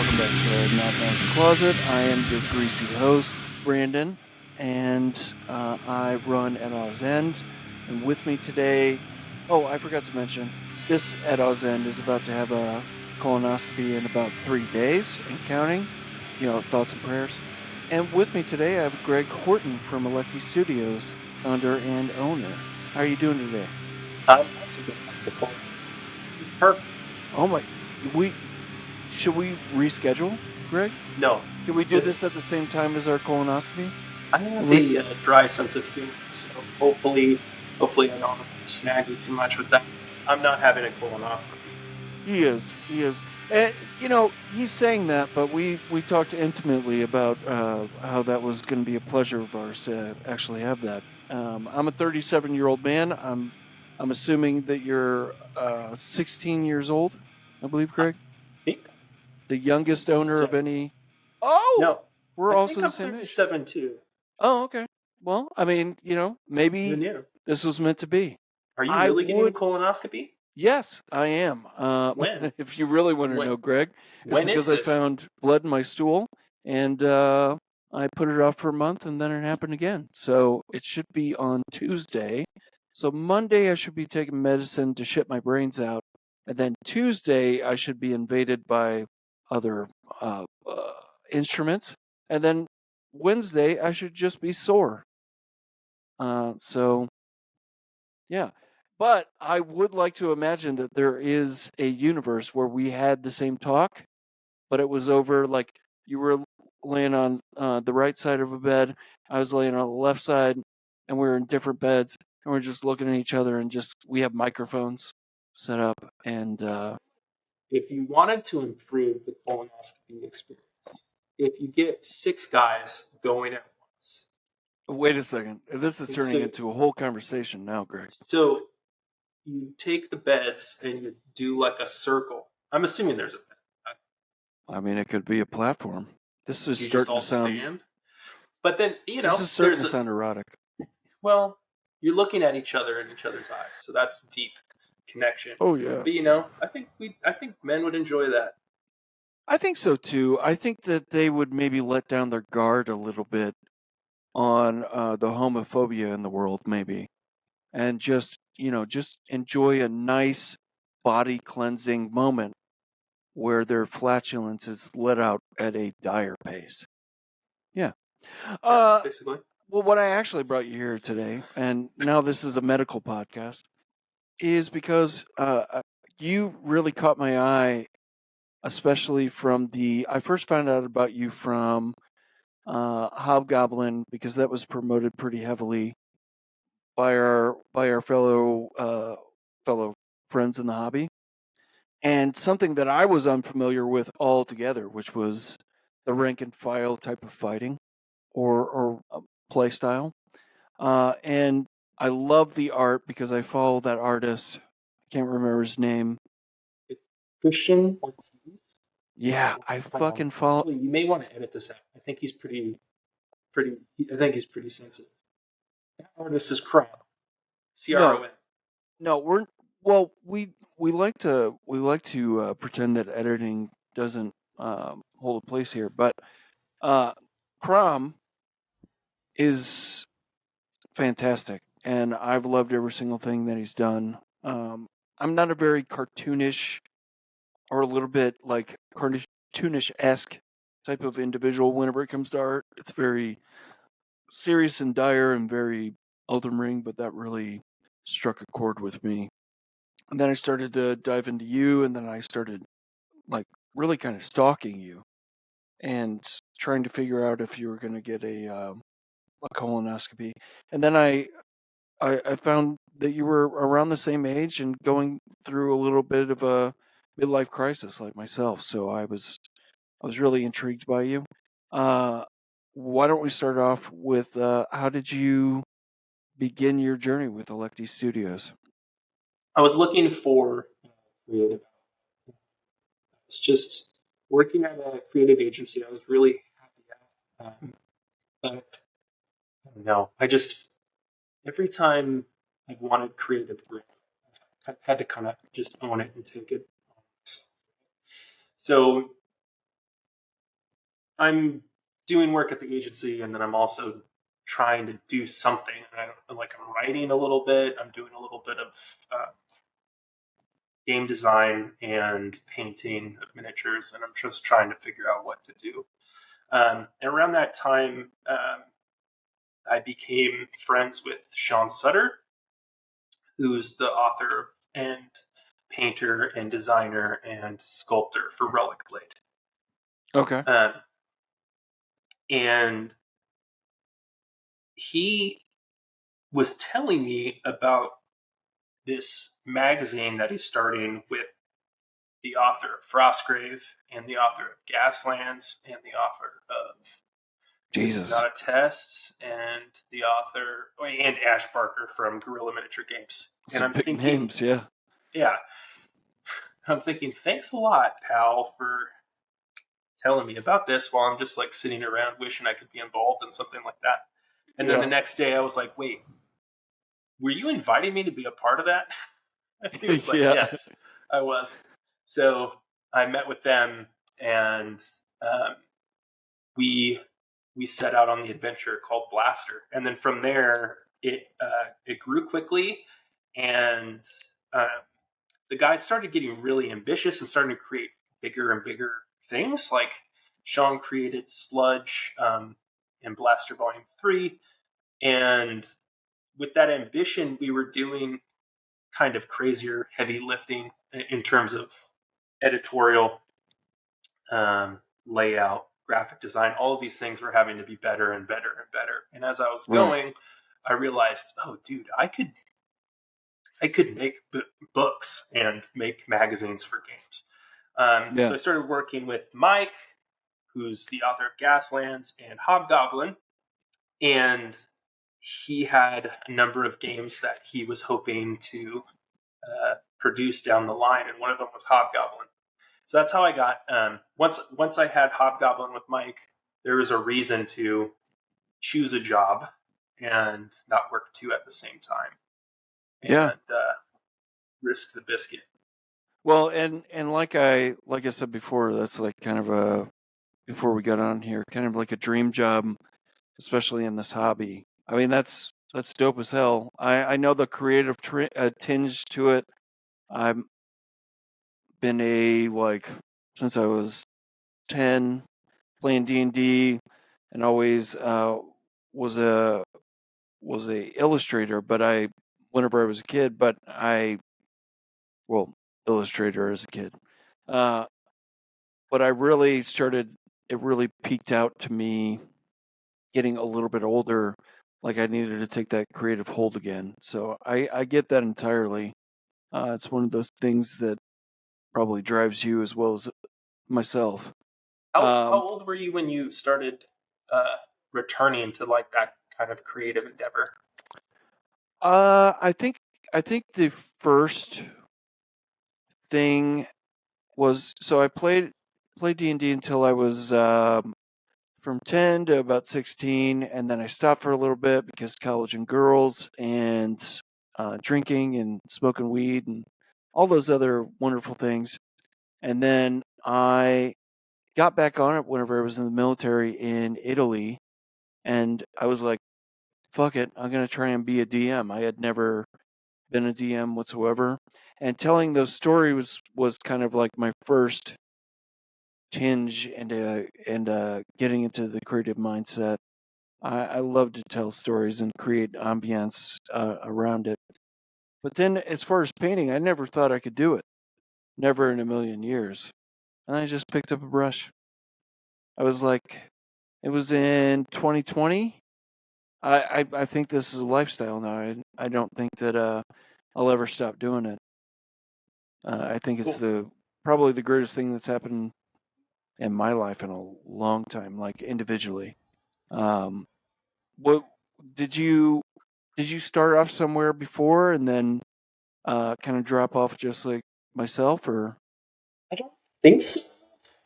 welcome back to NODNARB'S Closet. I am your greasy host, Brandon, and I run EDAW'S End. And with me today, I forgot to mention, this EDAW'S End is about to have a colonoscopy in about 3 days and counting. Thoughts and prayers. And with me today, I have Greg Horton from Electi Studios, founder and owner. How are you doing today? I'm also going to have the call. Perfect. Oh my, should we reschedule, Greg? No. Can we do this at the same time as our colonoscopy? I have a dry sense of humor, so hopefully I don't snag you too much with that. I'm not having a colonoscopy. He is. And, he's saying that, but we talked intimately about how that was going to be a pleasure of ours to actually have that. I'm a 37-year-old man. I'm assuming that you're 16 years old, I believe, Greg? The youngest owner of any... Oh! No. We're also the same age. 37 too. Oh, okay. Well, I mean, maybe this was meant to be. Are you really getting a colonoscopy? Yes, I am. When? If you really want to know, Greg, it's because I found blood in my stool, and I put it off for a month, and then it happened again. So it should be on Tuesday. So Monday I should be taking medicine to shit my brains out, and then Tuesday I should be invaded by other instruments, and then Wednesday I should just be sore. Yeah. But I would like to imagine that there is a universe where we had the same talk, but it was over, like, you were laying on the right side of a bed, I was laying on the left side, and we were in different beds, and we're just looking at each other, and we have microphones set up, and... If you wanted to improve the colonoscopy experience, if you get 6 guys going at once... Wait a second. This is turning into a whole conversation now, Greg. So you take the beds and you do like a circle. I'm assuming there's a bed. I mean, it could be a platform. This is starting to sound... stand? But then, this is starting to sound erotic. Well, you're looking at each other in each other's eyes, so that's deep connection. Oh, yeah. But, I think men would enjoy that. I think so, too. I think that they would maybe let down their guard a little bit on the homophobia in the world, maybe. And just enjoy a nice body cleansing moment where their flatulence is let out at a dire pace. Yeah. Basically. Well, what I actually brought you here today, and now this is a medical podcast, is because you really caught my eye, especially from I first found out about you from Hobgoblin, because that was promoted pretty heavily by our fellow friends in the hobby, and something that I was unfamiliar with altogether, which was the rank and file type of fighting or play style. And I love the art because I follow that artist. I can't remember his name. It's Christian Ortiz. Yeah, I fucking follow. Actually, you may want to edit this out. I think he's pretty. I think he's pretty sensitive. That artist is Cron. CRON. No, we like to pretend that editing doesn't hold a place here, but Crom is fantastic, and I've loved every single thing that he's done. I'm not a very cartoonish or a little bit like cartoonish-esque type of individual whenever it comes to art. It's very serious and dire and very Elden Ring, but that really struck a chord with me. And then I started to dive into you, and then I started like really kind of stalking you and trying to figure out if you were going to get a colonoscopy. And then I found that you were around the same age and going through a little bit of a midlife crisis like myself. So I was really intrigued by you. Why don't we start off with how did you begin your journey with Electi Studios? I was looking for creative. I was just working at a creative agency. I was really happy at, but I don't know. Every time I've wanted creative work, I've had to kind of just own it and take it on myself. So I'm doing work at the agency, and then I'm also trying to do something. I'm writing a little bit. I'm doing a little bit of game design and painting of miniatures, and I'm just trying to figure out what to do. And around that time, I became friends with Sean Sutter, who's the author and painter and designer and sculptor for Relic Blade. Okay. And he was telling me about this magazine that he's starting with the author of Frostgrave and the author of Gaslands and the author of This Is Jesus. Not a Test and the author and Ash Barker from Guerrilla Miniature Games. And Some I'm big thinking, names, yeah. yeah, I'm thinking, thanks a lot, pal, for telling me about this while I'm just like sitting around wishing I could be involved in something like that. And then the Yeah. next day I was like, wait, were you inviting me to be a part of that? He was like, Yeah. yes, I was. So I met with them, and um, we we set out on the adventure called Blaster. And then from there, it grew quickly, and uh, the guys started getting really ambitious and starting to create bigger and bigger things. Like Sean created Sludge in Blaster Volume 3, and with that ambition, we were doing kind of crazier heavy lifting in terms of editorial, layout, graphic design. All of these things were having to be better and better and better. And as I was Right. going, I realized, oh, dude, I could make books and make magazines for games. So Yeah. I started working with Mike, who's the author of Gaslands and Hobgoblin, and he had a number of games that he was hoping to produce down the line, and one of them was Hobgoblin. So that's how I got. Once I had Hobgoblin with Mike, there was a reason to choose a job and not work two at the same time Yeah. and risk the biscuit. Well, and like I said before, that's like kind of a before we got on here, kind of like a dream job, especially in this hobby. I mean, that's dope as hell. I know the creative tinge to it. I've been since I was 10 playing D&D, and always was a was a illustrator. But whenever I was a kid, well, illustrator as a kid. Uh, but I really started. It really peaked out to me getting a little bit older, like I needed to take that creative hold again. So I get that entirely. It's one of those things that probably drives you as well as myself. How Um, old were you when you started uh, returning to like that kind of creative endeavor? I think the first thing was so I played D&D until I was from 10 to about 16, and then I stopped for a little bit because college and girls and drinking and smoking weed and all those other wonderful things. And then I got back on it whenever I was in the military in Italy, and I was like, fuck it, I'm going to try and be a DM. I had never been a DM whatsoever. And telling those stories was kind of like my first tinge and getting into the creative mindset. I love to tell stories and create ambience around it. But then, as far as painting, I never thought I could do it. Never in a million years. And I just picked up a brush. I was like, it was in 2020. I think this is a lifestyle now. I don't think that I'll ever stop doing it. I think it's Cool. probably the greatest thing that's happened in my life in a long time, like individually. Um, what did you did you start off somewhere before and then kind of drop off just like myself, or? I don't think so.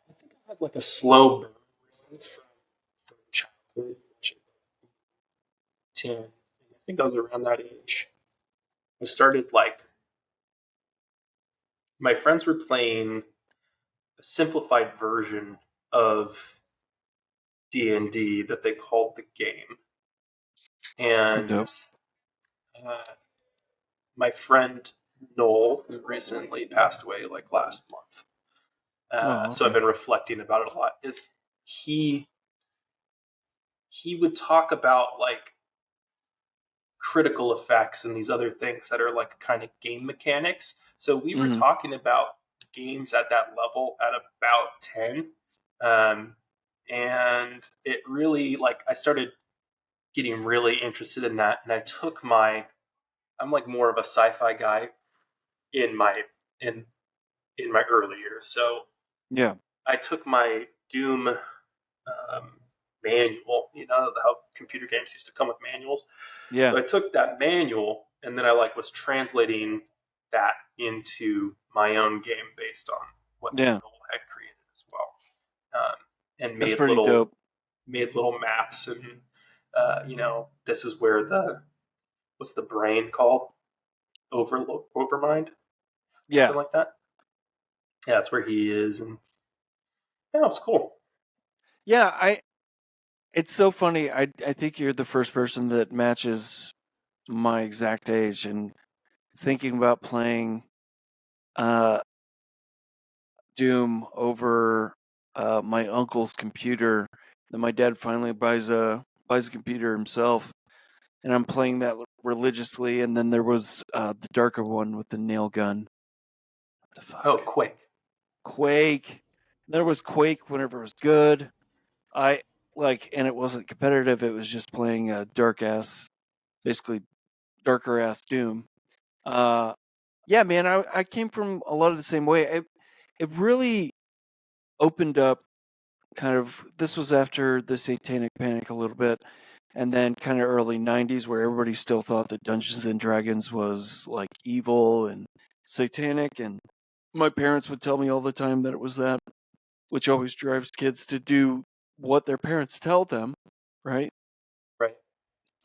I think I had like a slow burn really from childhood, which 10. I think I was around that age. I started like my friends were playing a simplified version of D&D that they called the game. And Dope. uh, my friend Noel, who recently passed away like last month, Oh, so I've okay. been reflecting about it a lot, is he would talk about like critical effects and these other things that are like kind of game mechanics. So we were Mm-hmm. talking about games at that level at about 10. Um, and it really, like, I started getting really interested in that. And I'm like more of a sci-fi guy in in, in my early years. So Yeah. I took my Doom manual, how computer games used to come with manuals. Yeah. So I took that manual and then I like was translating that into my own game based on what Yeah. Noel had created as well, and That's pretty dope. made little maps and this is where what's the brain called, Overmind, something Yeah. like that. Yeah, that's where he is, and yeah, it's cool. Yeah. It's so funny. I think you're the first person that matches my exact age, and thinking about playing uh, Doom over my uncle's computer. Then my dad finally buys a computer himself, and I'm playing that religiously. And then there was the darker one with the nail gun. What the Oh, fuck? Quake. Quake. There was Quake whenever it was good. I and it wasn't competitive. It was just playing a basically darker ass Doom. Uh, yeah, man, I came from a lot of the same way. It really opened up kind of. This was after the Satanic Panic a little bit, and then kind of early '90s, where everybody still thought that Dungeons and Dragons was like evil and satanic, and my parents would tell me all the time that it was that, which always drives kids to do what their parents tell them, right? Right.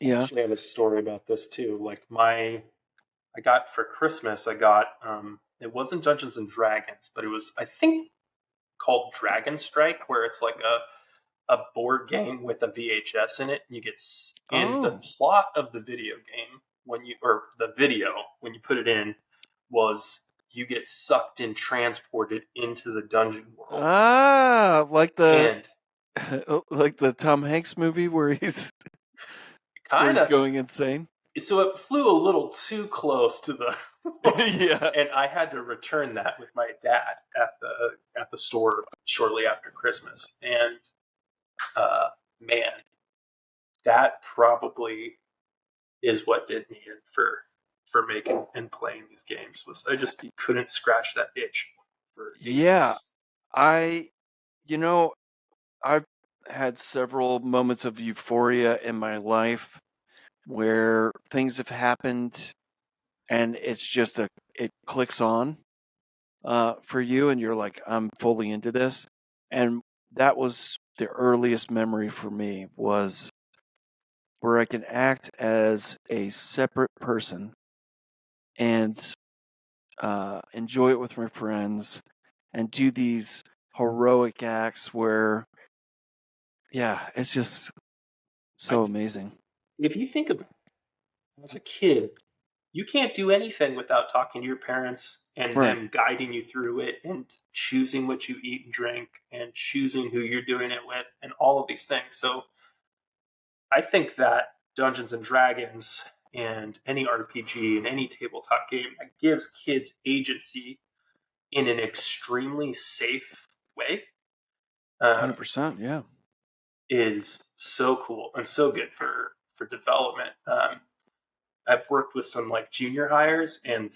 I Yeah. actually have a story about this too. Like I got for Christmas, I got it wasn't Dungeons and Dragons, but it was, I think, called Dragon Strike, where it's like a board game with a VHS in it, and and the Oh. plot of the video game or the video when you put it in was you get sucked and transported into the dungeon world, Ah, like the and like the Tom Hanks movie where he's kind of going insane. so it flew a little too close to the Yeah. and I had to return that with my dad at the store shortly after Christmas. And uh, man, that probably is what did me in for making and playing these games. Was I just couldn't scratch that itch for Yeah. ages. I you know, I've had several moments of euphoria in my life where things have happened and it's just it clicks on for you, and you're like, I'm fully into this. And that was the earliest memory for me, was where I can act as a separate person and enjoy it with my friends and do these heroic acts where, yeah, it's just I so mean, amazing. if you think about it, as a kid, you can't do anything without talking to your parents and Right. them guiding you through it and choosing what you eat and drink and choosing who you're doing it with and all of these things. So I think that Dungeons and Dragons and any RPG and any tabletop game that gives kids agency in an extremely safe way, um, 100%. Yeah. is so cool and so good for development. I've worked with some like junior hires, and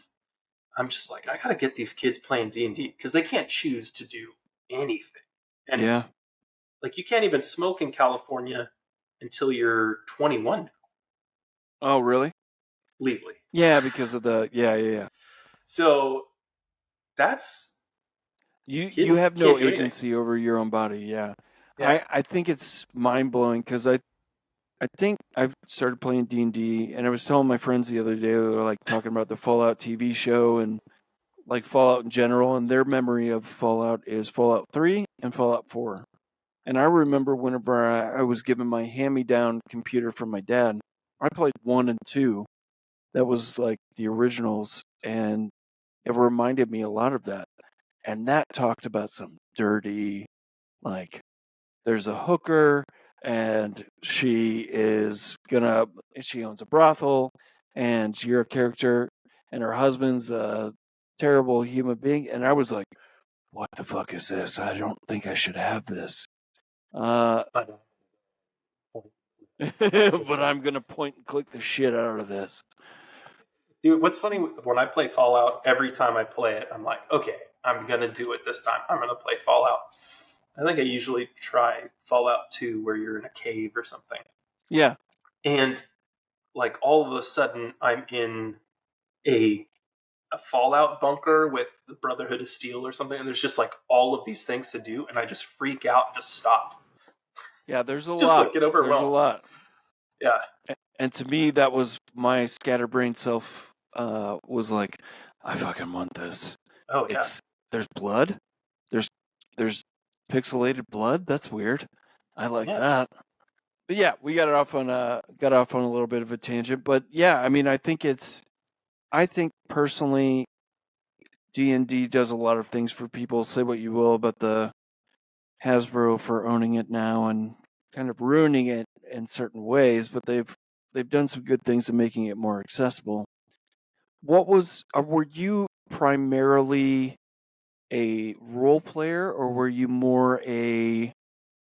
I'm just like, I gotta get these kids playing D&D because they can't choose to do anything. And Yeah. like, you can't even smoke in California until you're 21 Oh, really? legally. Yeah, because of yeah. So that's You kids have can't no do anything. agency over your own body. Yeah. Yeah, I think it's mind blowing because I think I started playing D&D, and I was telling my friends the other day, they were like talking about the Fallout TV show and like Fallout in general, and their memory of Fallout is Fallout 3 and Fallout 4. And I remember whenever I was given my hand-me-down computer from my dad, I played 1 and 2. That was like the originals, and it reminded me a lot of that. And that talked about some dirty, like, there's a hooker, and she owns a brothel, and you're a character, and her husband's a terrible human being. And I was like, what the fuck is this? I don't think I should have this. But But I'm gonna point and click the shit out of this. dude, what's funny when I play Fallout, every time I play it, I'm like, okay, I'm gonna do it this time. I'm gonna play Fallout. I think I usually try Fallout 2 where you're in a cave or something. Yeah. And like all of a sudden I'm in a Fallout bunker with the Brotherhood of Steel or something, and there's just like all of these things to do, and I just freak out and just stop. Yeah, there's a Just lot. like get There's a overwhelmed. lot. Yeah. And to me, that was my scatterbrain self was like, I fucking want this. Oh yeah. There's blood. There's pixelated blood. That's weird. I like Yeah. that. But yeah, we got off on a little bit of a tangent. But yeah, I mean, I think personally, D&D does a lot of things for people. Say what you will about the Hasbro for owning it now and kind of ruining it in certain ways, but they've done some good things in making it more accessible. Were you primarily a role player, or were you more a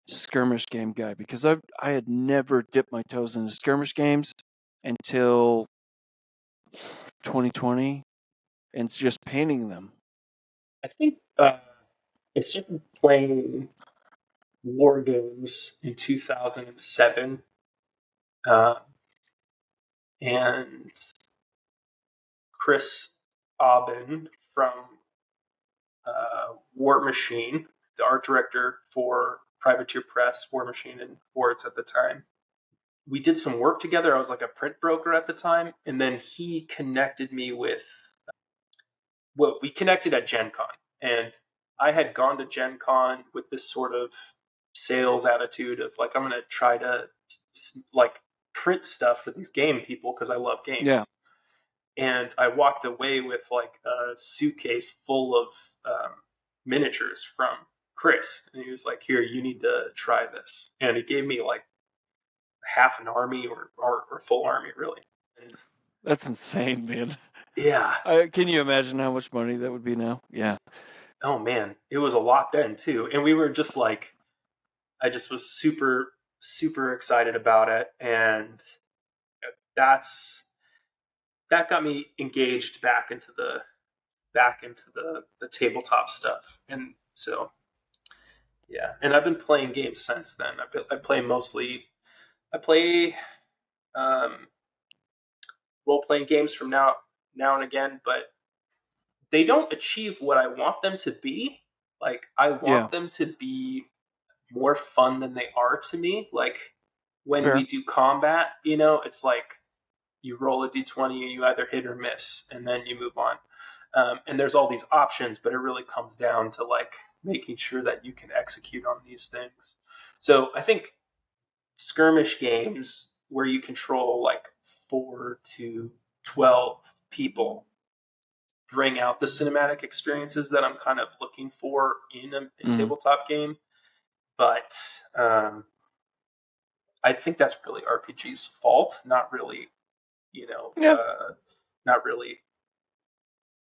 skirmish game guy? Because I had never dipped my toes into skirmish games until 2020, and it's just painting them. I think I started playing war games in 2007, uh, and Chris Aubin from War Machine, the art director for Privateer Press, War Machine, and Words at the time. We did some work together. I was like a print broker at the time, and then he connected me with. Well, we connected at Gen Con, and I had gone to Gen Con with this sort of sales attitude of like I'm gonna try to like print stuff for these game people because I love Yeah, games. And I walked away with like a suitcase full of miniatures from Chris, and he was like, "Here, you need to try this," and he gave me like half an army or full army really. And that's insane, man. yeah, Can you imagine how much money that would be now? Yeah. oh man, it was a lot then too, and we were just like, I just was super excited about it, and that's that got me engaged back into the tabletop stuff, and so yeah, and I've been playing games since then. I play um, role playing games from now and again, but they don't achieve what I want them to be. Like I Yeah. want them to be more fun than they are to me. Like when we Fair. do combat, it's like you roll a d20 and you either hit or miss, and then you move on. And there's all these options, but it really comes down to like making sure that you can execute on these things. So I think skirmish games where you control like 4 to 12 people bring out the cinematic experiences that I'm kind of looking for in a Mm. tabletop game. But um, I think that's really RPG's fault, not really, you know, Yeah. not really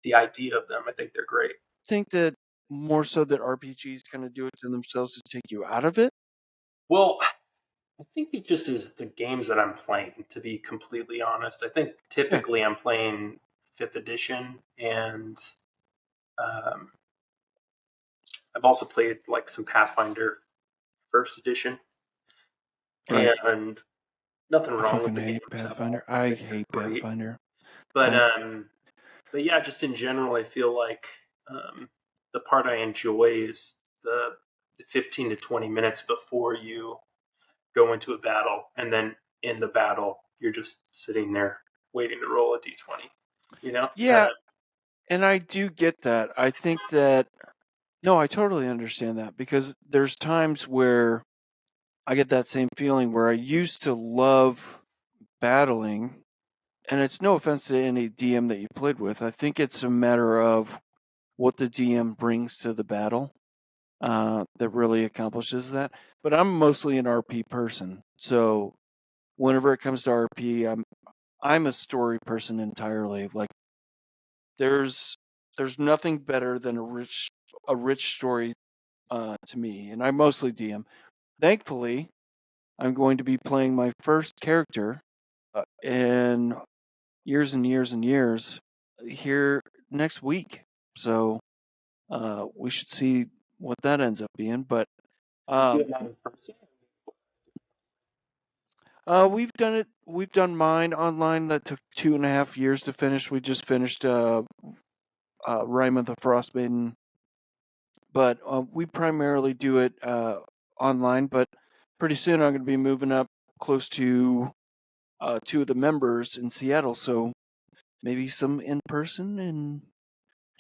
the idea of them. I think they're great. Think that more so that RPGs kind of do it to themselves to take you out of it. Well, I think it just is the games that I'm playing, to be completely honest. I think Yeah. typically I'm playing 5th edition, and um, I've also played like some Pathfinder 1st edition, Right. and nothing I wrong with fucking the hate games at Pathfinder. all. I I think they're hate great. Pathfinder. But I but yeah, just in general, I feel like the part I enjoy is the 15 to 20 minutes before you go into a battle, and then in the battle, you're just sitting there waiting to roll a d20. yeah, Kind of. and I do get that. I think that No, I totally understand that because there's times where I get that same feeling where I used to love battling, and it's no offense to any DM that you played with. I think it's a matter of what the DM brings to the battle that really accomplishes that. But I'm mostly an RP person, so whenever it comes to RP, I'm a story person entirely. Like there's nothing better than a rich story to me, and I mostly DM. Thankfully, I'm going to be playing my first character in years and years and years here next week. So we should see what that ends up being. But Are you um, doing that in person? we've done it. We've done mine online. That took 2.5 years to finish. We just finished Rime of the Frostmaiden, but we primarily do it online. But pretty soon, I'm going to be moving up close to two of the members in Seattle. So maybe some in person and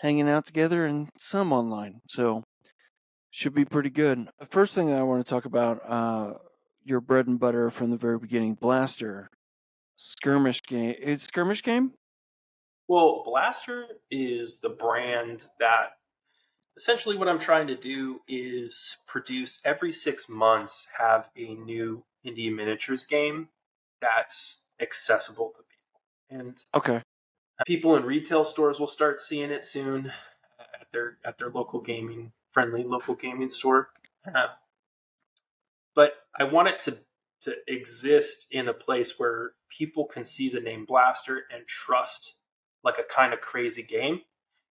hanging out together, and some online. So should be pretty good. The first thing that I want to talk about, your bread and butter from the very beginning, Blaster skirmish game. It's skirmish game. Well, Blaster is the brand that essentially what I'm trying to do is produce every 6 months, have a new indie miniatures game that's accessible to people. And Okay. people in retail stores will start seeing it soon at their local gaming friendly local gaming store. Uh, but I want it to exist in a place where people can see the name Blaster and trust like a kind of crazy game.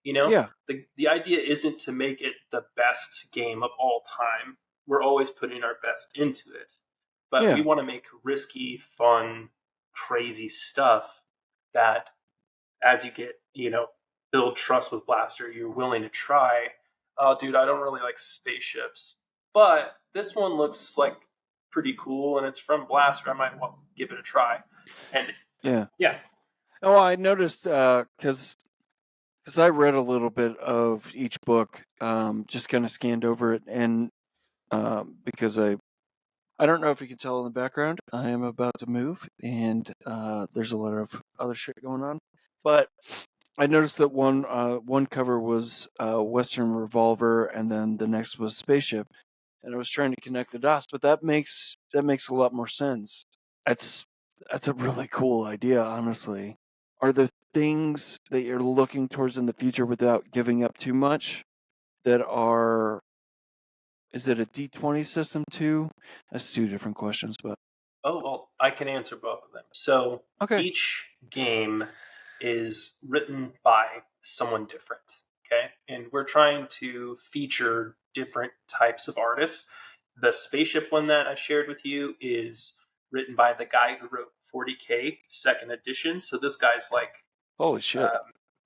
You know, Yeah. the idea isn't to make it the best game of all time. We're always putting our best into it, but we Yeah. want to make risky, fun, crazy stuff that as you get, build trust with Blaster, you're willing to try. Oh, dude, I don't really like spaceships, but this one looks like pretty cool and it's from Blaster. I might want to give it a try. And Yeah. yeah. Oh, I noticed because I read a little bit of each book, just kind of scanned over it, and because I don't know if you can tell in the background, I am about to move, and there's a lot of other shit going on. But I noticed that one cover was Western Revolver, and then the next was Spaceship, and I was trying to connect the dots, but that makes a lot more sense. That's that's a really cool idea, honestly. Are there things that you're looking towards in the future without giving up too much that are is it a D20 system too? That's two different questions, but Oh, well, I can answer both of them. So okay. each game is written by someone different. Okay. And we're trying to feature different types of artists. The spaceship one that I shared with you is written by the guy who wrote 40K second edition. So this guy's like, Holy shit.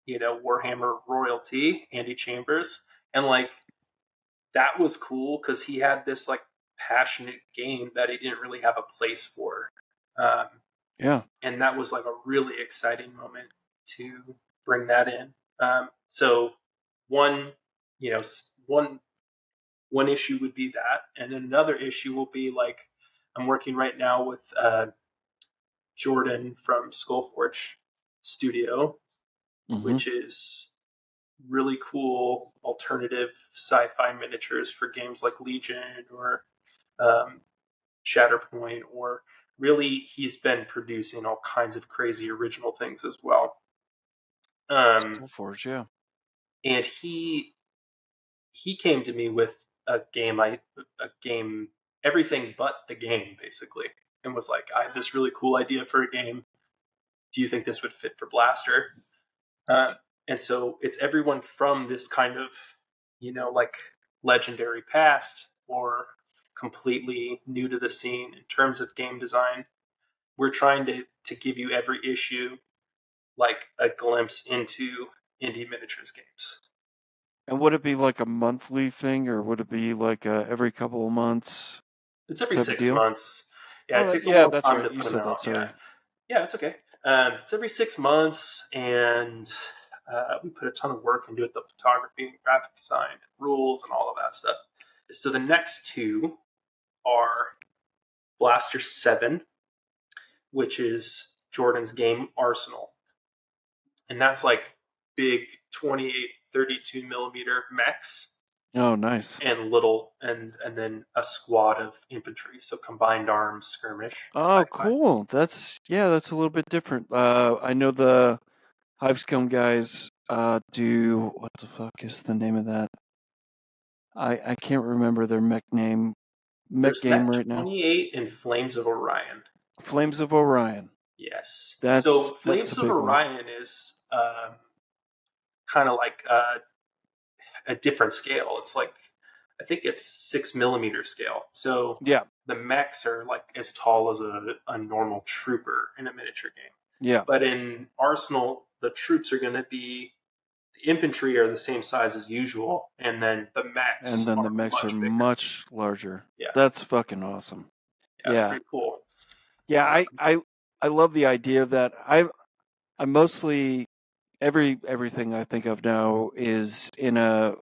Warhammer royalty, Andy Chambers. And like, that was cool because he had this like passionate game that he didn't really have a place for. Um, Yeah. and that was like a really exciting moment to bring that in. So one, you know, one issue would be that, and another issue will be like I'm working right now with Jordan from Skullforge Studio, Mm-hmm. which is really cool alternative sci-fi miniatures for games like Legion or um, Shatterpoint, or really he's been producing all kinds of crazy original things as well. Um, Skullforge, yeah. and he came to me with a game everything but the game basically, and was like, I have this really cool idea for a game. Do you think this would fit for Blaster? Uh, and so it's everyone from this kind of, like legendary past or completely new to the scene in terms of game design. We're trying to give you every issue like a glimpse into indie miniatures games. And would it be like a monthly thing, or would it be like every couple of months It's every type of six deal? months. Yeah, it Oh, takes a yeah, long that's time right. to You put them said that. out. Yeah, Sorry. yeah, it's okay. It's every 6 months, and We put a ton of work into it, the photography and graphic design, and rules, and all of that stuff. So the next two are Blaster 7, which is Jordan's game Arsenal. And that's like big 28, 32 millimeter mechs Oh, nice. and little, and then a squad of infantry. So combined arms skirmish, Oh, sci-fi. cool. That's a little bit different. I know the Hivescom guys do what the fuck is the name of that? I can't remember their mech There's game Mech right now. 28 and Flames of Orion. Flames of Orion. Yes. So That's a Flames of big one. Orion is kind of like a different scale. It's like, I think it's 6 millimeter scale. So Yeah. the mechs are like as tall as a normal trooper in a miniature game. Yeah. But in Arsenal, the troops are going to be, the infantry are the same size as usual, and then the And mechs then the are mechs are much bigger. much larger. Yeah, That's fucking awesome. yeah, it's Yeah. pretty cool. Yeah, Um, I love the idea of that. I mostly everything I think of now is in a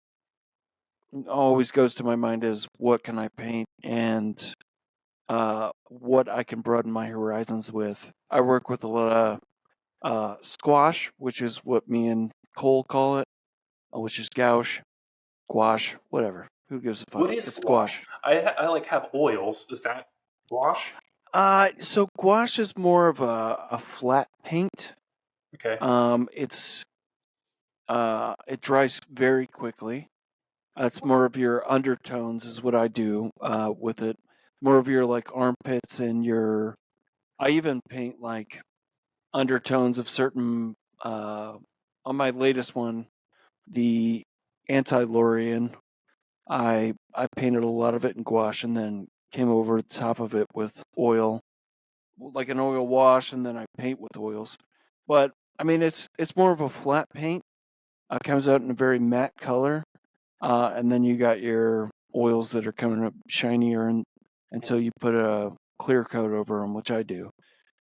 always goes to my mind is what can I paint and what I can broaden my horizons with. I work with a lot of squash, which is what me and Cole call it, which is gouache, gouache, whatever. Who gives a what fuck? is It's squash? squash. I like have oils. Is that wash? So gouache is more of a flat paint. Okay. It's it dries very quickly. It's more of your undertones is what I do with it. More of your like armpits and your. I even paint like undertones of certain. On my latest one, the anti-Lorian, I painted a lot of it in gouache and then came over the top of it with oil, like an oil wash, and then I paint with oils. But I mean, it's more of a flat paint. Comes out in a very matte color, and then you got your oils that are coming up shinier until you put a clear coat over them, which I do.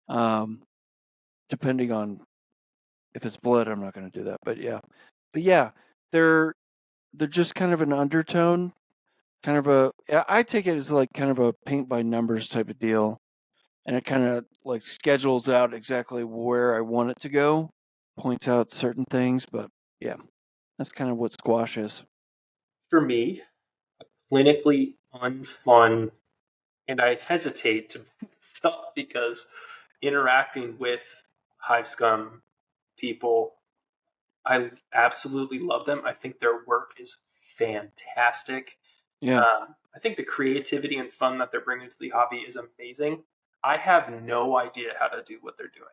Um, Depending on if it's blood, I'm not going to do that. But yeah, they're they're just kind of an undertone, kind of a. I take it as like kind of a paint by numbers type of deal, and it kind of like schedules out exactly where I want it to go, points out certain things. But yeah, that's kind of what squash is. For me, clinically unfun, and I hesitate to bring this up because interacting with Hive Scum people, I absolutely love them. I think their work is fantastic. Yeah. I think the creativity and fun that they're bringing to the hobby is amazing. I have no idea how to do what they're doing.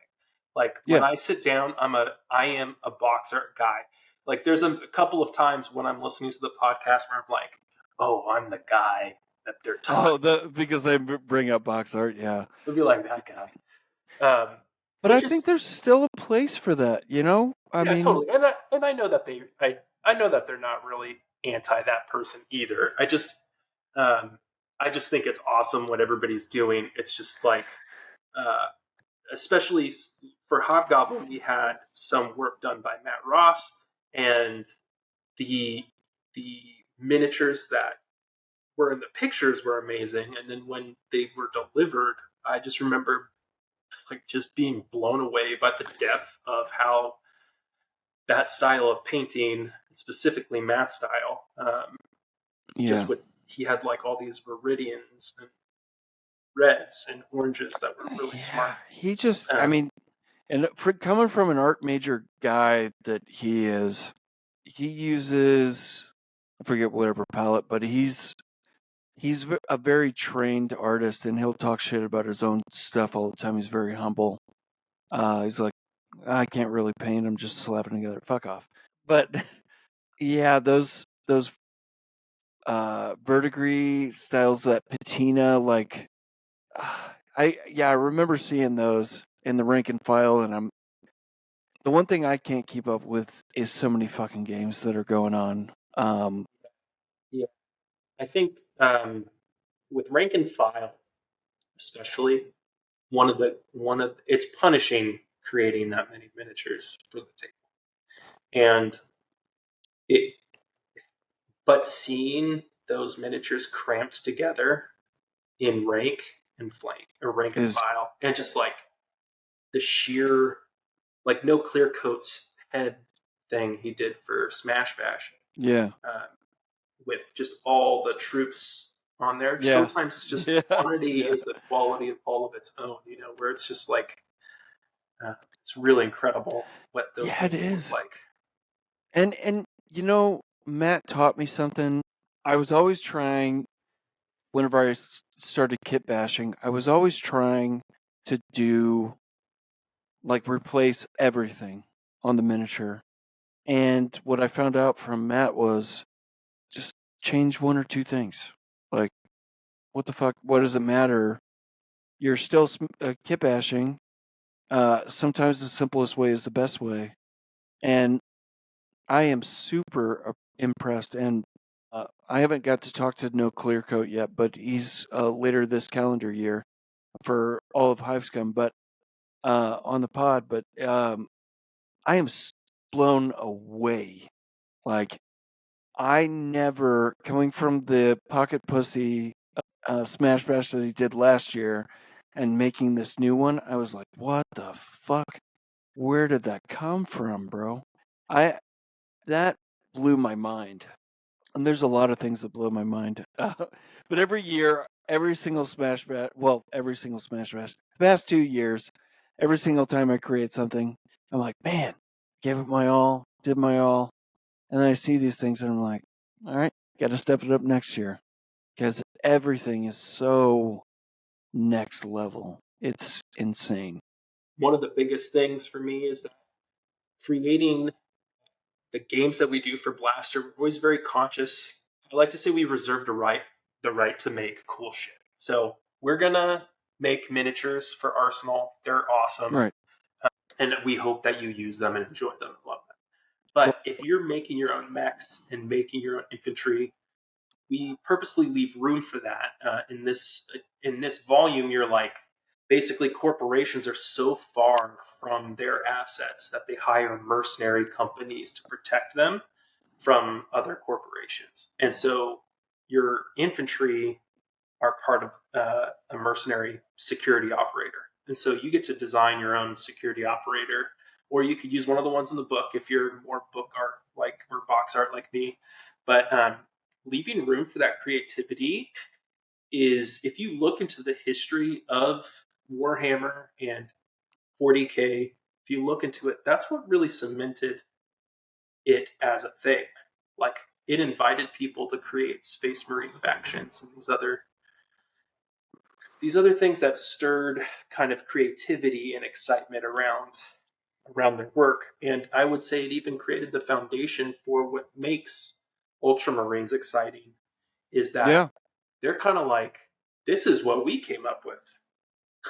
Like when Yeah. I sit down, I am a box art guy. Like there's a couple of times when I'm listening to the podcast where I'm like, oh, I'm the guy that they're Oh, talking. because they bring up box art, yeah. It'll be like that guy. Um, But I which is think there's still a place for that, you know? I Yeah, mean, totally. And I know that I know that they're not really anti that person either. Um I just think it's awesome what everybody's doing. It's just like uh especially for Hobgoblin, we had some work done by Matt Ross, and the the miniatures that were in the pictures were amazing. And then when they were delivered, I just remember like just being blown away by the depth of how that style of painting, specifically Matt's style, just yeah. what he had like all these viridians and reds and oranges that were really Yeah, smart. he just, I Um, mean, and for coming from an art major guy that he is, he uses, I forget whatever palette, but he's a very trained artist and he'll talk shit about his own stuff all the time. He's very humble. He's like, I can't really paint. I'm just slapping together. Fuck off. But yeah, those verdigris styles, that patina, like I remember seeing those in the rank and file, and I'm the one thing I can't keep up with is so many fucking games that are going on. yeah, I think with rank and file, especially one of it's punishing creating that many miniatures for the table. And it, but seeing those miniatures cramped together in rank and flank, or rank and Is file, and just like the sheer, like no clear coats head thing he did for Smash Bash, yeah, uh, with just all the troops on there. yeah, Sometimes just yeah, quantity yeah, is a quality of all of its own, where it's just like, it's really incredible what those yeah. It games look is, like. and Matt taught me something. I was always trying. Whenever I started kit bashing, I was always trying to do like replace everything on the miniature. And what I found out from Matt was just change one or two things. Like, what the fuck? What does it matter? You're still kit bashing. Sometimes the simplest way is the best way. And I am super impressed. And I haven't got to talk to No Clear Coat yet, but he's later this calendar year for all of Hivescum, but on the pod. But I am blown away. Like, I never, coming from the Pocket Pussy Smash Bash that he did last year and making this new one, I was like, what the fuck? Where did that come from, bro? That blew my mind. And there's a lot of things that blow my mind. But every year, every single Smash Bash, the past 2 years, every single time I create something, I'm like, man, gave it my all, did my all. And then I see these things and I'm like, all right, got to step it up next year because everything is so next level. It's insane. One of the biggest things for me is that creating the games that we do for Blaster, we're always very conscious. I like to say we reserve the right to make cool shit. So we're gonna make miniatures for Arsenal. They're awesome, Right. and we hope that you use them and enjoy them and love them. Well, But if you're making your own mechs and making your own infantry, we purposely leave room for that. In this volume, you're like, basically corporations are so far from their assets that they hire mercenary companies to protect them from other corporations. And so your infantry are part of a mercenary security operator. And so you get to design your own security operator, or you could use one of the ones in the book if you're more book art like or box art like me. But leaving room for that creativity is, if you look into the history of Warhammer and 40K, if you look into it, that's what really cemented it as a thing. Like, it invited people to create Space Marine factions and these other things that stirred kind of creativity and excitement around their work. And I would say it even created the foundation for what makes Ultramarines exciting, is that yeah, they're kind of like, this is what we came up with.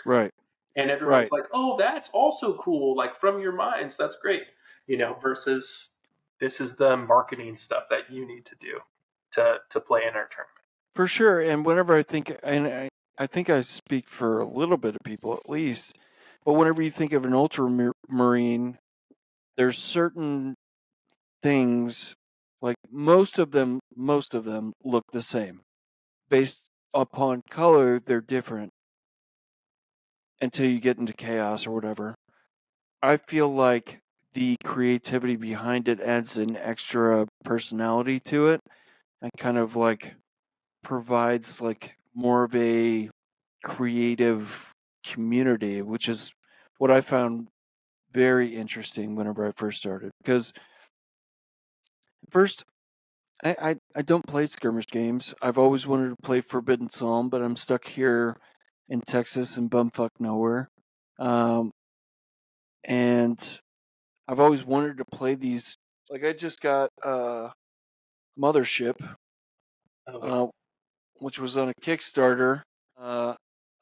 right, And everyone's right. like, oh, that's also cool. Like, from your minds, that's great. Versus this is the marketing stuff that you need to do to play in our tournament. For sure. And whenever I think, and I think I speak for a little bit of people at least, but whenever you think of an ultramarine, there's certain things, like most of them look the same. Based upon color, they're different until you get into chaos or whatever. I feel like the creativity behind it adds an extra personality to it and kind of like provides like more of a creative community, which is what I found very interesting whenever I first started. Because first, I don't play skirmish games. I've always wanted to play Forbidden Psalm, but I'm stuck here in Texas and bumfuck nowhere. Um, and I've always wanted to play these. Like, I just got Mothership, Oh, uh, which was on a Kickstarter uh,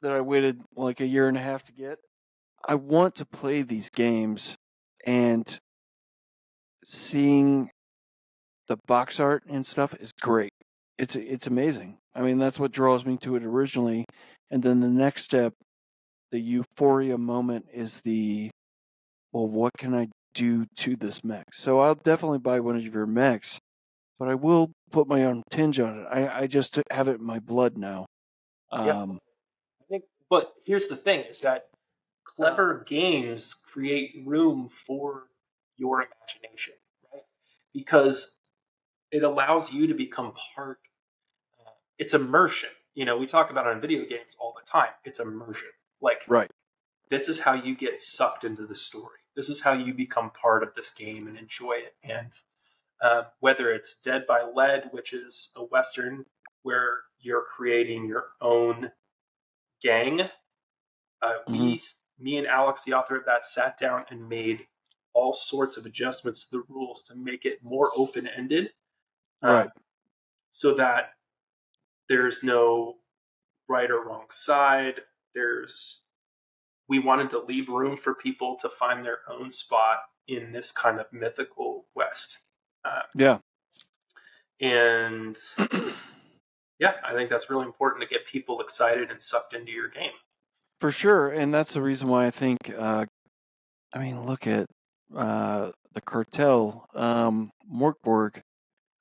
that I waited like a year and a half to get. I want to play these games, and seeing the box art and stuff is great. It's amazing. I mean, that's what draws me to it originally, and then the next step, the euphoria moment, is the, well, what can I do to this mech. So I'll definitely buy one of your mechs, but I will put my own tinge on it. I just have it in my blood now. Yeah, Um, I think. But here's the thing: is that clever games create room for your imagination, right? Because it allows you to become part. It's immersion. We talk about it in video games all the time. It's immersion. Like, right. this is how you get sucked into the story. This is how you become part of this game and enjoy it. And whether it's Dead by Lead, which is a Western where you're creating your own gang, Hmm. me and Alex, the author of that, sat down and made all sorts of adjustments to the rules to make it more open ended, uh, Right. so that there's no right or wrong side. There's We wanted to leave room for people to find their own spot in this kind of mythical West. Uh, Yeah. and yeah, I think that's really important to get people excited and sucked into your game. For sure. And that's the reason why I think, I mean, look at the cartel, Morkborg.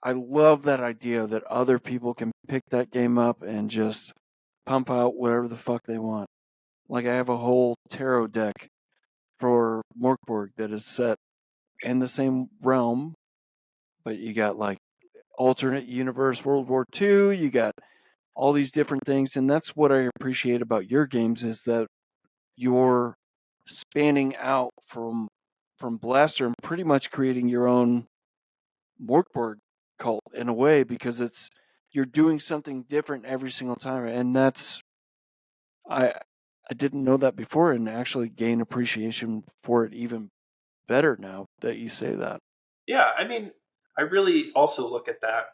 I love that idea that other people can pick that game up and just pump out whatever the fuck they want. Like I have a whole tarot deck for Morkborg that is set in the same realm, but you got like alternate universe World War II, you got all these different things, and that's what I appreciate about your games is that you're spanning out from Blaster and pretty much creating your own Morkborg cult in a way because you're doing something different every single time, and that's I I didn't know that before, and actually gain appreciation for it even better now that you say that. Yeah, I mean, I really also look at that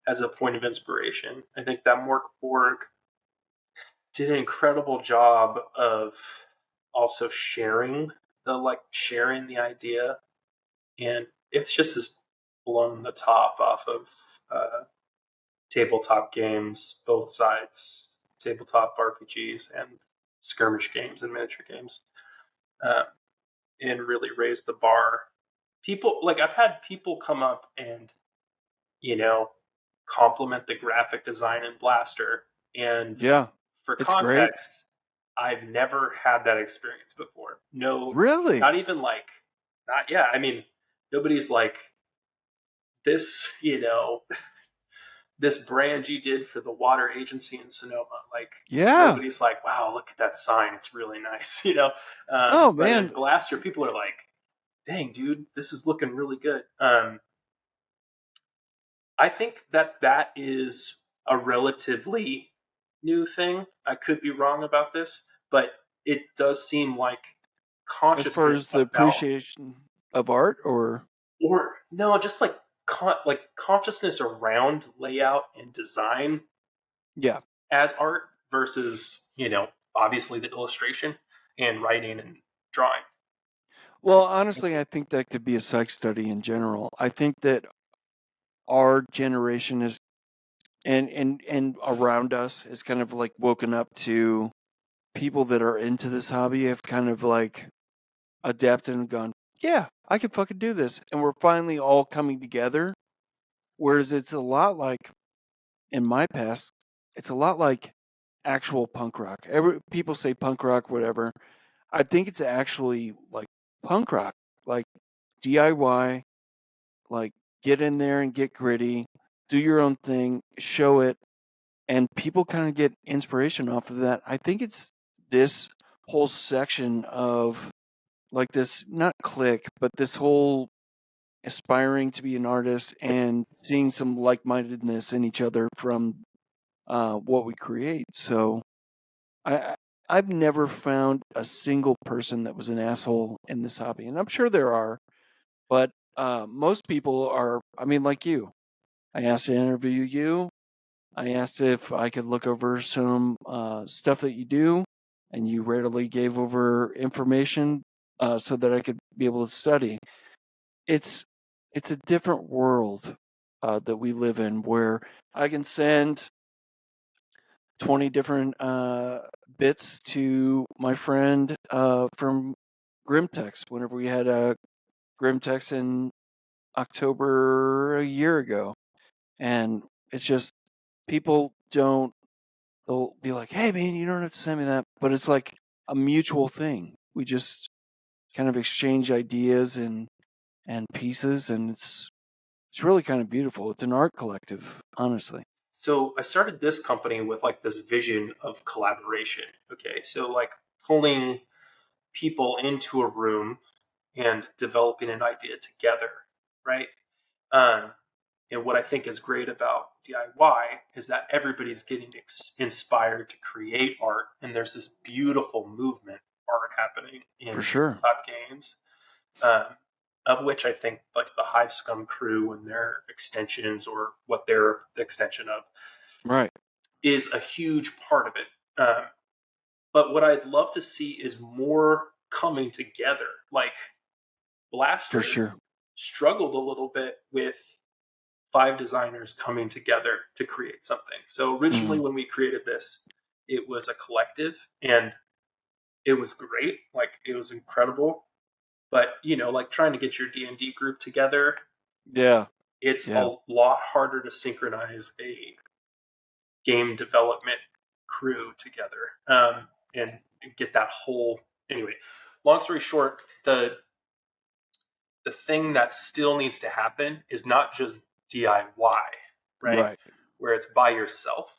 as a point of inspiration. I think that Mork Borg did an incredible job of also sharing the idea, and it's just as blown the top off of uh, tabletop games, both sides, tabletop RPGs and skirmish games and miniature games, uh, and really raised the bar. People like I've had people come up and you know compliment the graphic design in Blaster, and Yeah, for it's great. context, I've never had that experience before. No, Really? not even like, not yeah. I mean, nobody's like this. This brand you did for the water agency in Sonoma. Like Yeah. nobody's like, wow, look at that sign. It's really nice. Oh But in man, Blaster, people are like, dang, dude, this is looking really good. I think that is a relatively new thing. I could be wrong about this, but it does seem like as far consciousness as the about, appreciation of art, or or no, just like like consciousness around layout and design yeah. as art versus obviously the illustration and writing and drawing. Well, Thank honestly, you. I think that could be a psych study in general. I think that our generation is and around us is kind of like woken up to people that are into this hobby have kind of like adapted and gone, yeah, I can fucking do this. And we're finally all coming together. Whereas it's a lot like in my past, it's a lot like actual punk rock. People say punk rock, whatever. I think it's actually like punk rock, like DIY, like get in there and get gritty, do your own thing, show it, and people kind of get inspiration off of that. I think it's this whole section of like this, not clique, but this whole aspiring to be an artist and seeing some like-mindedness in each other from what we create. So I I've never found a single person that was an asshole in this hobby, and I'm sure there are, but most people are. I mean, like you. I asked to interview you. I asked if I could look over some stuff that you do, and you readily gave over information so that I could be able to study. It's it's a different world that we live in where I can send 20 different bits to my friend from Grimtex. Whenever we had Grimtex in October a year ago, and it's just people don't. They'll be like, "Hey, man, you don't have to send me that," but it's like a mutual thing. We just kind of exchange ideas and pieces, and it's really kind of beautiful. It's an art collective, honestly. So I started this company with like this vision of collaboration. Okay, so like pulling people into a room and developing an idea together, right? Um, and what I think is great about DIY is that everybody's getting inspired to create art, and there's this beautiful movement art happening For in sure. tabletop games, um, of which I think like the Hive Scum crew and their extensions, or what they're the extension of, Right. is a huge part of it. But what I'd love to see is more coming together. Like For Blaster sure. struggled a little bit with 5 designers coming together to create something. So originally, Mhm. when we created this, it was a collective, and it was great. Like it was incredible. But like trying to get your D&D group together, Yeah. it's Yeah. a lot harder to synchronize a game development crew together, and get that whole. Anyway, long story short, the thing that still needs to happen is not just DIY, right? Right. Where it's by yourself.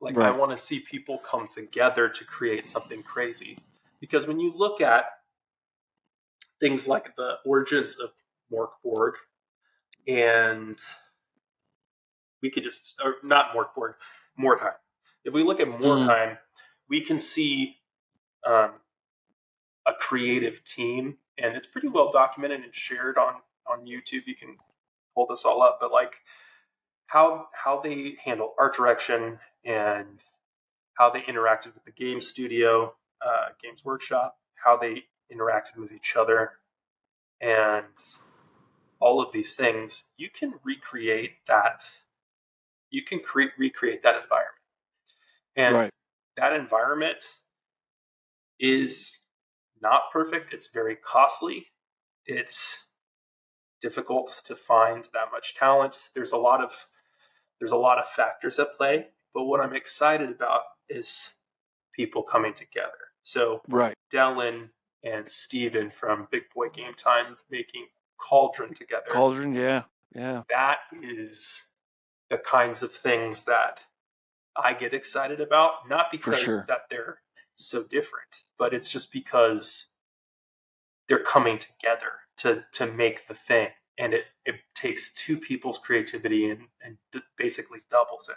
Like I Right. want to see people come together to create something crazy. Because when you look at things like the origins of Morkborg, and we could just, or not Morkborg, Mordheim. If we look at Mhm. Mordheim, we can see um, a creative team, and it's pretty well documented and shared on YouTube. You can pull this all up, but like how they handle art direction, and how they interacted with the game studio, Games Workshop, how they interacted with each other, and all of these things. You can recreate that. You can recreate that environment, and Right. that environment is not perfect. It's very costly. It's difficult to find that much talent. There's a lot of factors at play, but what I'm excited about is people coming together. So Right. Dylan and Steven from Big Boy Game Time making Cauldron together. Cauldron. Yeah. Yeah. That is the kinds of things that I get excited about, not For because sure. that they're so different, but it's just because they're coming together to make the thing. And it takes two people's creativity and basically doubles it.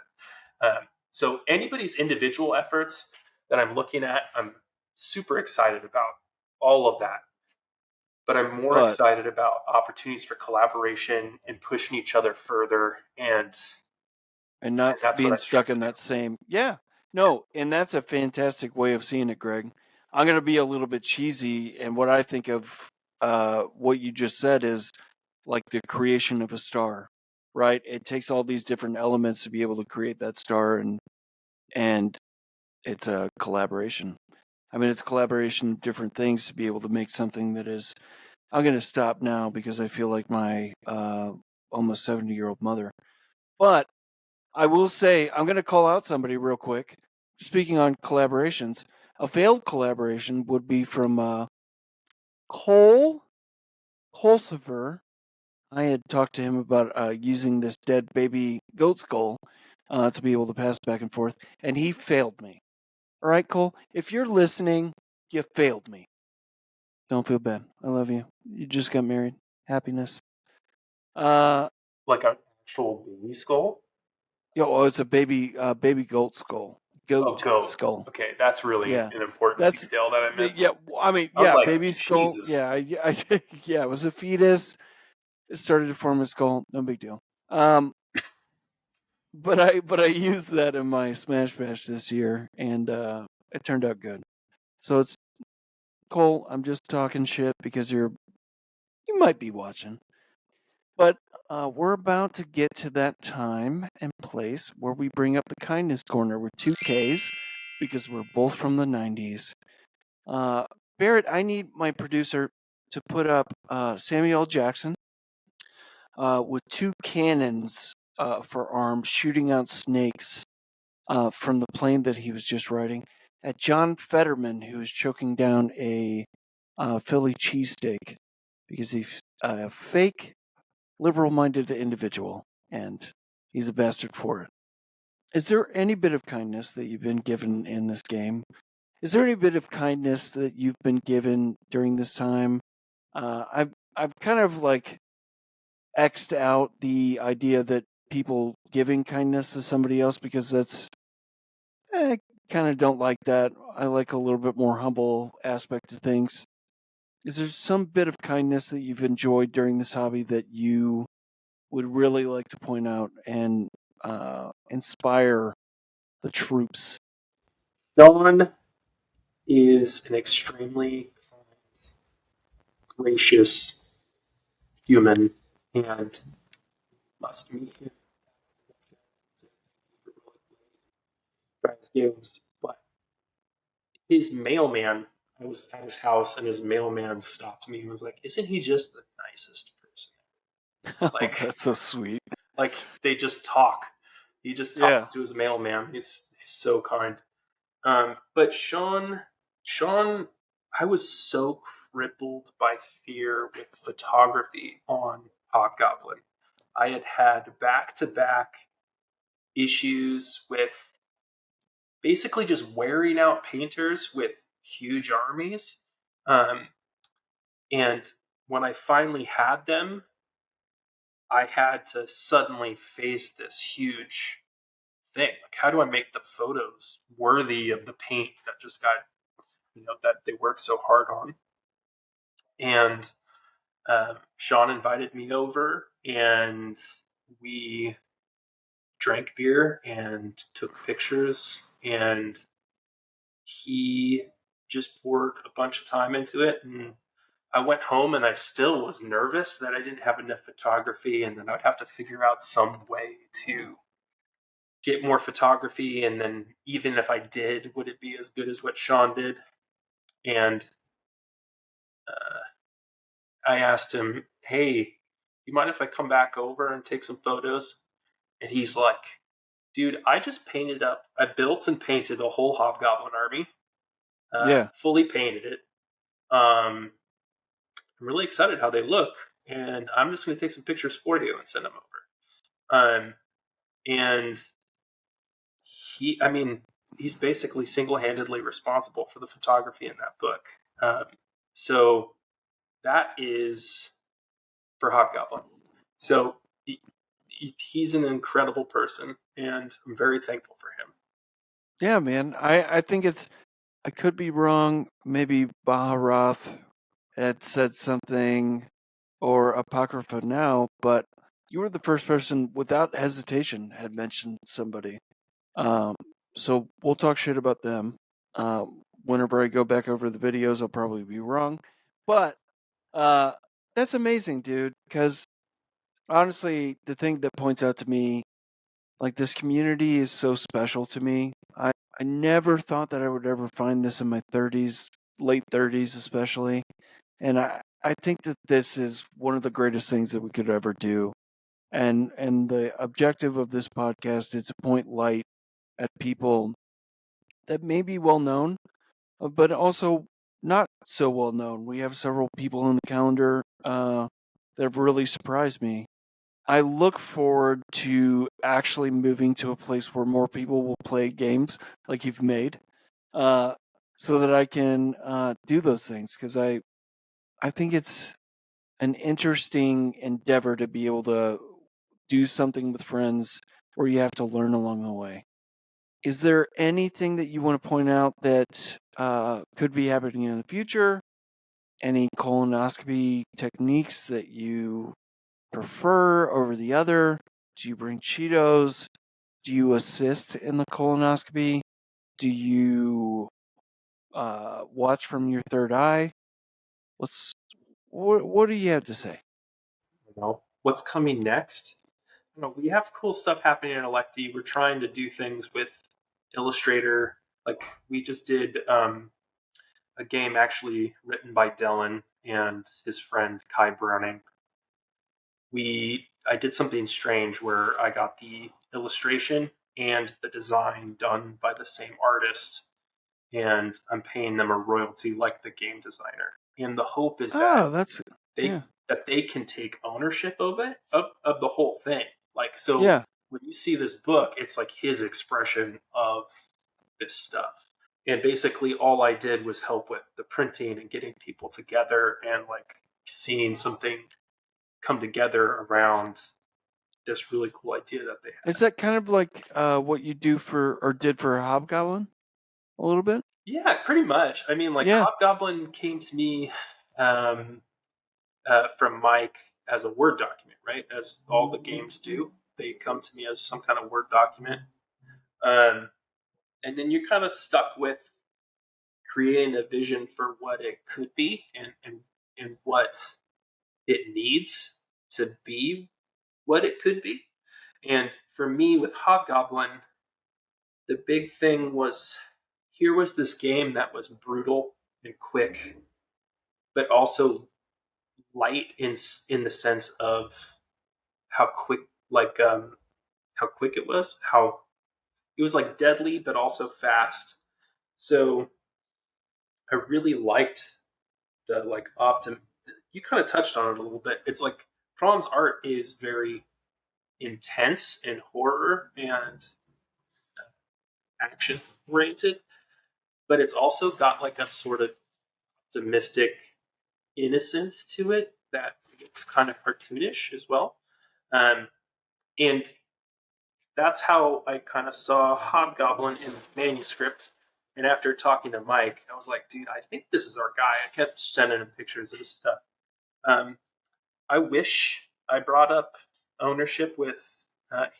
So anybody's individual efforts that I'm looking at, I'm super excited about all of that. But I'm more But excited about opportunities for collaboration and pushing each other further. and And not that's what being I strive stuck to in do. that same. Yeah. No, and that's a fantastic way of seeing it, Greg. I'm going to be a little bit cheesy, and what I think of what you just said is like the creation of a star, right? It takes all these different elements to be able to create that star, and it's a collaboration. I mean, it's a collaboration of different things to be able to make something that is. I'm going to stop now because I feel like my almost 70-year-old mother. But I will say, I'm going to call out somebody real quick. Speaking on collaborations, a failed collaboration would be from Cole Pulsiver. I had talked to him about using this dead baby goat skull to be able to pass back and forth, and he failed me. All right, Cole, if you're listening, you failed me. Don't feel bad. I love you. You just got married. Happiness. Uh, Like an actual baby skull? it's a baby goat skull. Oh, Goat goat. skull. Okay, that's really Yeah, an important that's detail that I missed. yeah. I mean, I was yeah, like, baby skull. Jesus. Yeah, yeah. It was a fetus. It started to form a skull. No big deal. Um, but I used that in my Smash Bash this year, and it turned out good. So it's Cole. I'm just talking shit because you might be watching, but we're about to get to that time and place where we bring up the kindness corner with 2Ks because we're both from the '90s. Uh, Barrett, I need my producer to put up Samuel L. Jackson with two cannons for arms shooting out snakes from the plane that he was just riding, at John Fetterman, who was choking down a Philly cheesesteak because he's a fake liberal-minded individual, and he's a bastard for it. Is there any bit of kindness that you've been given in this game? Is there any bit of kindness that you've been given during this time? I've kind of like X'd out the idea that people giving kindness to somebody else because that's I kind of don't like that. I like a little bit more humble aspect to things. Is there some bit of kindness that you've enjoyed during this hobby that you would really like to point out and inspire the troops? Dawn is an extremely kind, gracious human, and must meet him. But his mailman, I was at his house, and his mailman stopped me and was like, "Isn't he just the nicest person?" Oh, Like, that's so sweet. like they just talk. He just Yeah. talks to his mailman. He's so kind. But Sean, I was so crippled by fear with photography on Hobgoblin. I had back-to-back issues with basically just wearing out painters with huge armies. Um, and when I finally had them, I had to suddenly face this huge thing. Like, how do I make the photos worthy of the paint that just got, that they worked so hard on? And Sean invited me over, and we drank beer and took pictures, and he just poured a bunch of time into it. And I went home, and I still was nervous that I didn't have enough photography, and then I'd have to figure out some way to get more photography. And then even if I did, would it be as good as what Sean did? And uh, I asked him, "Hey, you mind if I come back over and take some photos?" And he's like, "Dude, I just painted up, I built and painted a whole Hobgoblin army, Yeah. fully painted it. I'm really excited how they look, and I'm just going to take some pictures for you and send them over." And I mean, he's basically single-handedly responsible for the photography in that book. Um, so that is for Hobgoblin. So he's an incredible person, and I'm very thankful for him. Yeah, man. I think I could be wrong. Maybe Baharath had said something or Apocrypha now, but you were the first person without hesitation had mentioned somebody. Um, so we'll talk shit about them. Whenever I go back over the videos, I'll probably be wrong. But that's amazing, dude, because honestly, the thing that points out to me, like, this community is so special to me. I never thought that I would ever find this in my 30s, late 30s especially. And I think that this is one of the greatest things that we could ever do. And the objective of this podcast is to point light at people that may be well known, but also not so well known. We have several people on the calendar that have really surprised me. I look forward to actually moving to a place where more people will play games like you've made, uh, so that I can do those things, because I think it's an interesting endeavor to be able to do something with friends where you have to learn along the way. Is there anything that you want to point out that could be happening in the future? Any colonoscopy techniques that you prefer over the other? Do you bring Cheetos? Do you assist in the colonoscopy? Do you watch from your third eye? What do you have to say? What's coming next? We have cool stuff happening in Electi. We're trying to do things with Illustrator. Like we just did a game actually written by Dylan and his friend Kai Browning. I did something strange where I got the illustration and the design done by the same artist, and I'm paying them a royalty like the game designer. And the hope is Oh, that's they yeah, that they can take ownership of it, of the whole thing. Like, so yeah. when you see this book, it's like his expression of this stuff. And basically all I did was help with the printing and getting people together and like seeing something come together around this really cool idea that they Is had. that kind of like what you do for or did for Hobgoblin a little bit? Yeah, pretty much. I mean, like Yeah. Hobgoblin came to me um, from Mike as a Word document, right? As all the games do, they come to me as some kind of Word document, um, and then you're kind of stuck with creating a vision for what it could be and what it needs to be what it could be. And for me with Hobgoblin, the big thing was here was this game that was brutal and quick, but also light in the sense of how quick, like how quick it was, how it was like deadly but also fast. So I really liked the like You kind of touched on it a little bit. It's like Prom's art is very intense and horror and action oriented, but it's also got like a sort of optimistic innocence to it that looks kind of cartoonish as well. Um, and that's how I kind of saw Hobgoblin in the manuscript. And after talking to Mike, I was like, dude, I think this is our guy. I kept sending him pictures of his stuff. Um, I wish I brought up ownership with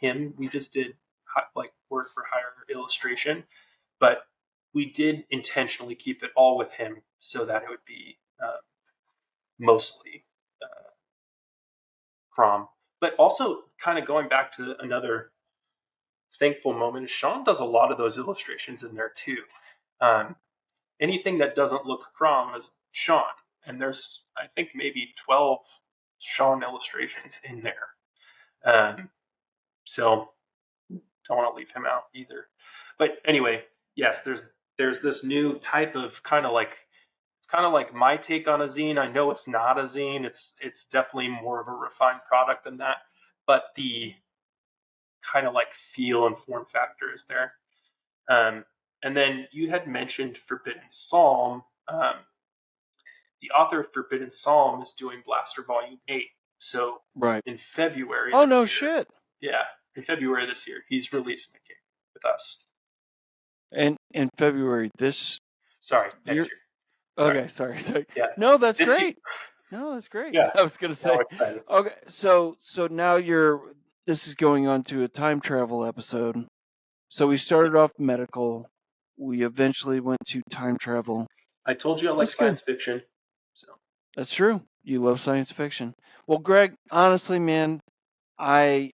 him. We just did like work for hire illustration, but we did intentionally keep it all with him so that it would be mostly Crom. But also, kind of going back to another thankful moment, Sean does a lot of those illustrations in there too. Um, Anything that doesn't look Crom is Sean, and there's I think maybe 12 Sean illustrations in there. So don't want to leave him out either. But anyway, yes, there's this new type of kind of like it's kind of like my take on a zine. I know it's not a zine. It's definitely more of a refined product than that, but the kind of like feel and form factor is there. Um, and then you had mentioned Forbidden Psalm. The author of Forbidden Psalm is doing Blaster Volume 8. So Right. in February Oh this no year, shit. yeah, in February this year, he's releasing a game with us. And in February this Sorry, next year. year. Sorry. Okay, sorry. Yeah, No, that's this year. great. No, that's great. Yeah, I was gonna now say. excited. Okay, so now this is going on to a time travel episode. So we started off medical. We eventually went to time travel. I told you I like That's good. science fiction. So That's true. You love science fiction. Well, Greg, honestly, man, I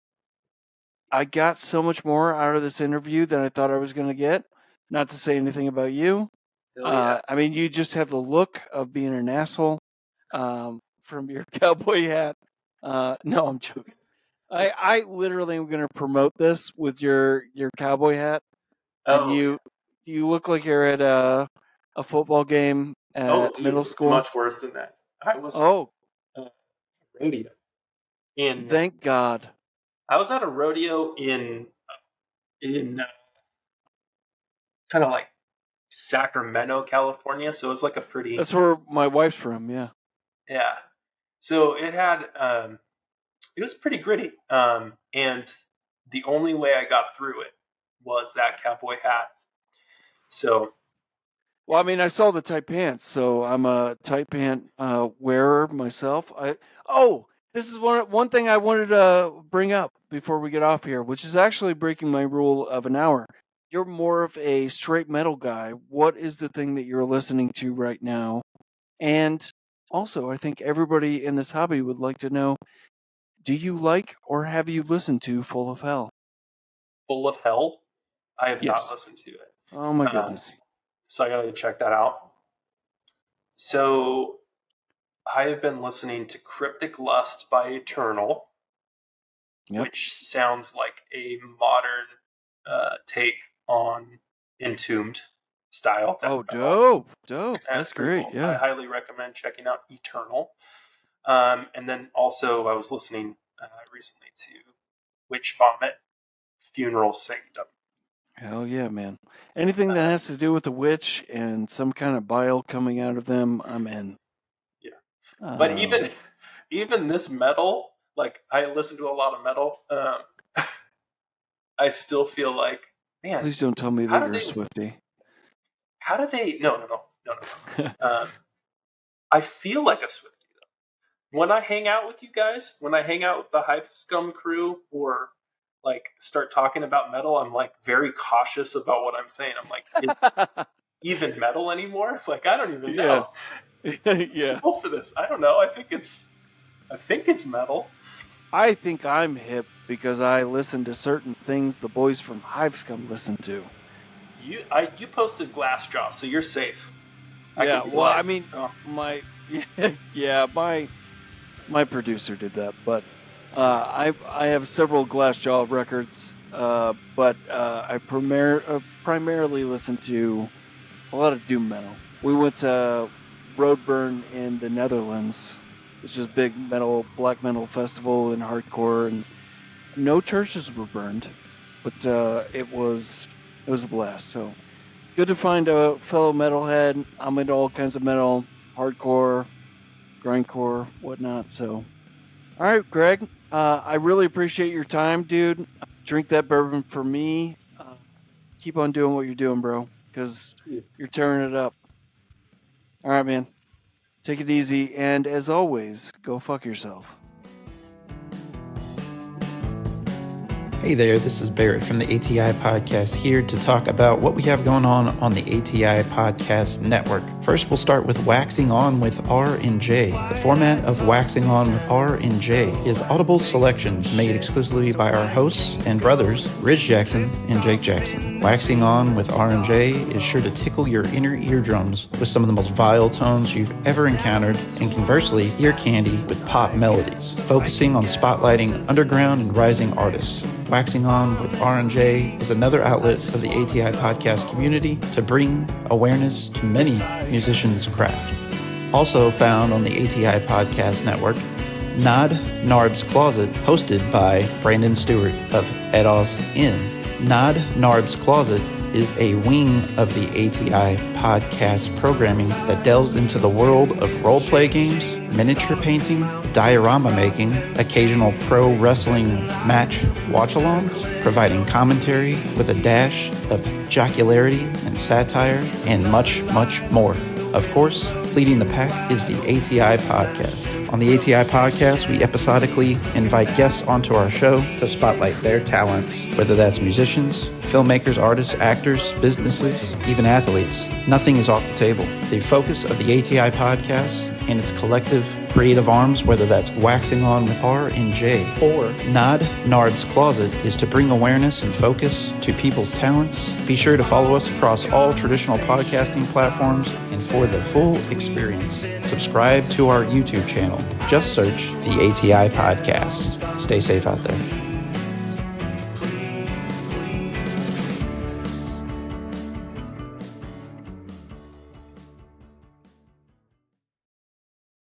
got so much more out of this interview than I thought I was going to get. Not to say anything about you. hell yeah. I mean, you just have the look of being an asshole from your cowboy hat. No, I'm joking. I literally am going to promote this with your cowboy hat, and Oh yeah. you look like you're at a football game Oh at dude, middle it's school. much worse than that. I was Oh, uh, rodeo in. thank God. I was at a rodeo in kind of like Sacramento, California. So it was like a pretty That's where my wife's from. Yeah. yeah. So it had it was pretty gritty. And the only way I got through it was that cowboy hat. So Well, I mean, I saw the tight pants, so I'm a tight pant wearer myself. This is one thing I wanted to bring up before we get off here, which is actually breaking my rule of an hour. You're more of a straight metal guy. What is the thing that you're listening to right now? And also, I think everybody in this hobby would like to know: do you like or have you listened to Full of Hell? Full of Hell, I have not Yes. listened to it. Oh my Um, goodness. so I gotta check that out. So I have been listening to Cryptic Lust by Eternal, Yep. which sounds like a modern take on Entombed style, death Oh, metal. dope. That's That's pretty great. cool. I Yeah. highly recommend checking out Eternal. And then also I was listening recently to Witch Vomit, Funeral Sanctum. Hell yeah, man. Anything that has to do with the witch and some kind of bile coming out of them, I'm in. Yeah. But Um, even this metal, like I listen to a lot of metal, I still feel like, man, Please don't tell me how that do you're a they Swiftie. how do they no. I feel like a Swiftie though. When I hang out with you guys, when I hang out with the Hive Scum crew or like start talking about metal, I'm like very cautious about what I'm saying. I'm like, is this even metal anymore? Like I don't even Yeah. know. Yeah. Too old for this. I don't know. I think it's metal. I think I'm hip because I listen to certain things the boys from Hive Scum listen to. You posted Glassjaw, so you're safe. I Yeah, could be well, I like, mean, oh, my yeah, my producer did that, but I have several Glassjaw records, but I primarily listen to a lot of doom metal. We went to Roadburn in the Netherlands, which is a big black metal festival and hardcore, and no churches were burned, but it was a blast. So good to find a fellow metalhead. I'm into all kinds of metal, hardcore, grindcore, whatnot. So, all right, Greg, I really appreciate your time, dude. Drink that bourbon for me. Keep on doing what you're doing, bro, because you're tearing it up. All right, man. Take it easy, and as always, go fuck yourself. Hey there, this is Barrett from the ATI Podcast here to talk about what we have going on the ATI Podcast Network. First, we'll start with Waxing On with R and J. The format of Waxing On with R and J is audible selections made exclusively by our hosts and brothers, Ridge Jackson and Jake Jackson. Waxing On with R and J is sure to tickle your inner eardrums with some of the most vile tones you've ever encountered, and conversely, ear candy with pop melodies, focusing on spotlighting underground and rising artists. Waxing On with R&J is another outlet of the ATI podcast community to bring awareness to many musicians' craft. Also found on the ATI Podcast Network, NODNARB'S Closet, hosted by Brandon Stewart of EDAW'S In. NODNARB'S Closet is a wing of the ATI podcast programming that delves into the world of roleplay games, miniature painting, diorama making, occasional pro wrestling match watch-alongs, providing commentary with a dash of jocularity and satire, and much, much more. Of course, leading the pack is the ATI Podcast. On the ATI Podcast, we episodically invite guests onto our show to spotlight their talents, whether that's musicians, filmmakers, artists, actors, businesses, even athletes. Nothing is off the table. The focus of the ATI Podcast and its collective creative arms, whether that's Waxing On with R and J or NODNARB'S Closet, is to bring awareness and focus to people's talents. Be sure to follow us across all traditional podcasting platforms, and for the full experience, subscribe to our YouTube channel. Just search the ATI Podcast. Stay safe out there.